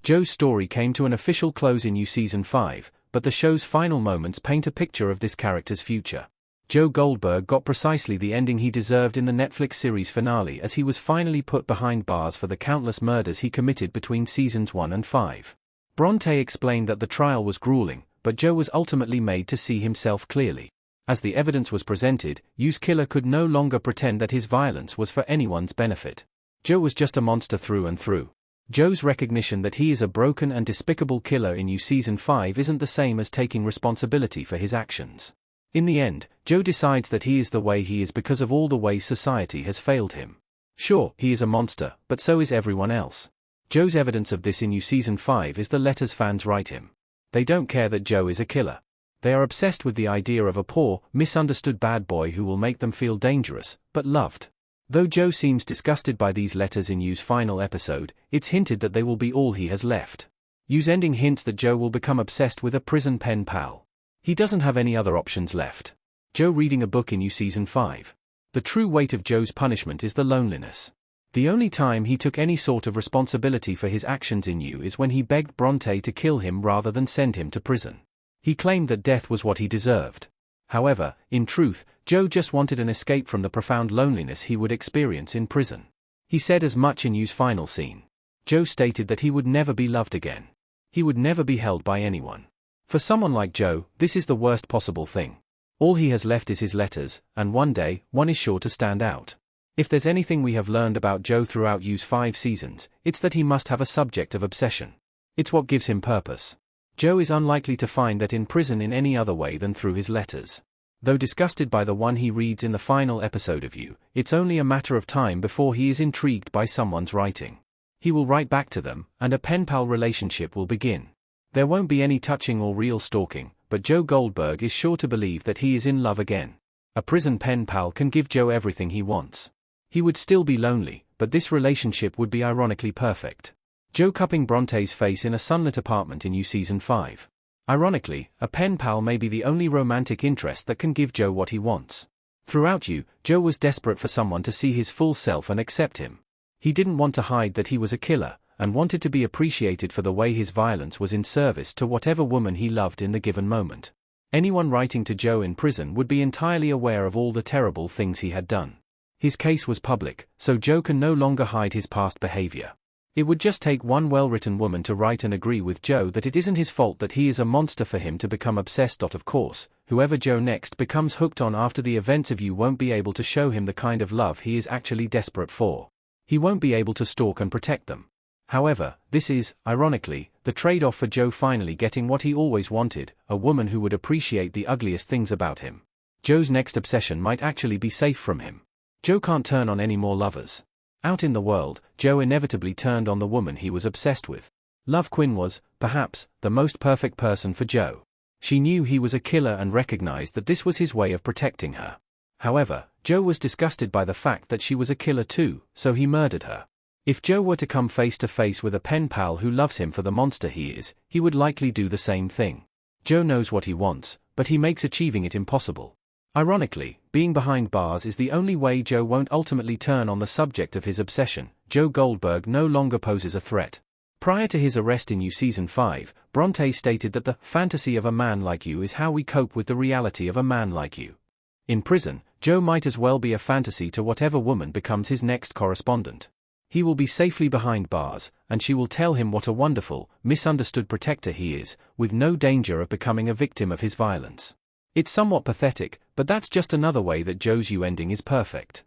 Joe's story came to an official close in Season 5, but the show's final moments paint a picture of this character's future. Joe Goldberg got precisely the ending he deserved in the Netflix series finale, as he was finally put behind bars for the countless murders he committed between Seasons 1 and 5. Bronte explained that the trial was grueling, but Joe was ultimately made to see himself clearly. As the evidence was presented, Joe's killer could no longer pretend that his violence was for anyone's benefit. Joe was just a monster through and through. Joe's recognition that he is a broken and despicable killer in Season 5 isn't the same as taking responsibility for his actions. In the end, Joe decides that he is the way he is because of all the ways society has failed him. Sure, he is a monster, but so is everyone else. Joe's evidence of this in Season 5 is the letters fans write him. They don't care that Joe is a killer. They are obsessed with the idea of a poor, misunderstood bad boy who will make them feel dangerous, but loved. Though Joe seems disgusted by these letters in Joe's final episode, it's hinted that they will be all he has left. Joe's ending hints that Joe will become obsessed with a prison pen pal. He doesn't have any other options left. Joe reading a book in Season 5. The true weight of Joe's punishment is the loneliness. The only time he took any sort of responsibility for his actions in is when he begged Bronte to kill him rather than send him to prison. He claimed that death was what he deserved. However, in truth, Joe just wanted an escape from the profound loneliness he would experience in prison. He said as much in Joe's final scene. Joe stated that he would never be loved again. He would never be held by anyone. For someone like Joe, this is the worst possible thing. All he has left is his letters, and one day, one is sure to stand out. If there's anything we have learned about Joe throughout Joe's 5 seasons, it's that he must have a subject of obsession. It's what gives him purpose. Joe is unlikely to find that in prison in any other way than through his letters. Though disgusted by the one he reads in the final episode of You, it's only a matter of time before he is intrigued by someone's writing. He will write back to them, and a pen-pal relationship will begin. There won't be any touching or real stalking, but Joe Goldberg is sure to believe that he is in love again. A prison pen pal can give Joe everything he wants. He would still be lonely, but this relationship would be ironically perfect. Joe cupping Bronte's face in a sunlit apartment in Season 5. Ironically, a pen pal may be the only romantic interest that can give Joe what he wants. Throughout Joe was desperate for someone to see his full self and accept him. He didn't want to hide that he was a killer, and wanted to be appreciated for the way his violence was in service to whatever woman he loved in the given moment. Anyone writing to Joe in prison would be entirely aware of all the terrible things he had done. His case was public, so Joe can no longer hide his past behavior. It would just take one well-written woman to write and agree with Joe that it isn't his fault that he is a monster for him to become obsessed. Of course, whoever Joe next becomes hooked on after the events of You won't be able to show him the kind of love he is actually desperate for. He won't be able to stalk and protect them. However, this is, ironically, the trade-off for Joe finally getting what he always wanted, a woman who would appreciate the ugliest things about him. Joe's next obsession might actually be safe from him. Joe can't turn on any more lovers. Out in the world, Joe inevitably turned on the woman he was obsessed with. Love Quinn was, perhaps, the most perfect person for Joe. She knew he was a killer and recognized that this was his way of protecting her. However, Joe was disgusted by the fact that she was a killer too, so he murdered her. If Joe were to come face to face with a pen pal who loves him for the monster he is, he would likely do the same thing. Joe knows what he wants, but he makes achieving it impossible. Ironically, being behind bars is the only way Joe won't ultimately turn on the subject of his obsession. Joe Goldberg no longer poses a threat. Prior to his arrest in Season 5, Bronte stated that the fantasy of a man like you is how we cope with the reality of a man like you. In prison, Joe might as well be a fantasy to whatever woman becomes his next correspondent. He will be safely behind bars, and she will tell him what a wonderful, misunderstood protector he is, with no danger of becoming a victim of his violence. It's somewhat pathetic, but that's just another way that Joe's ending is perfect.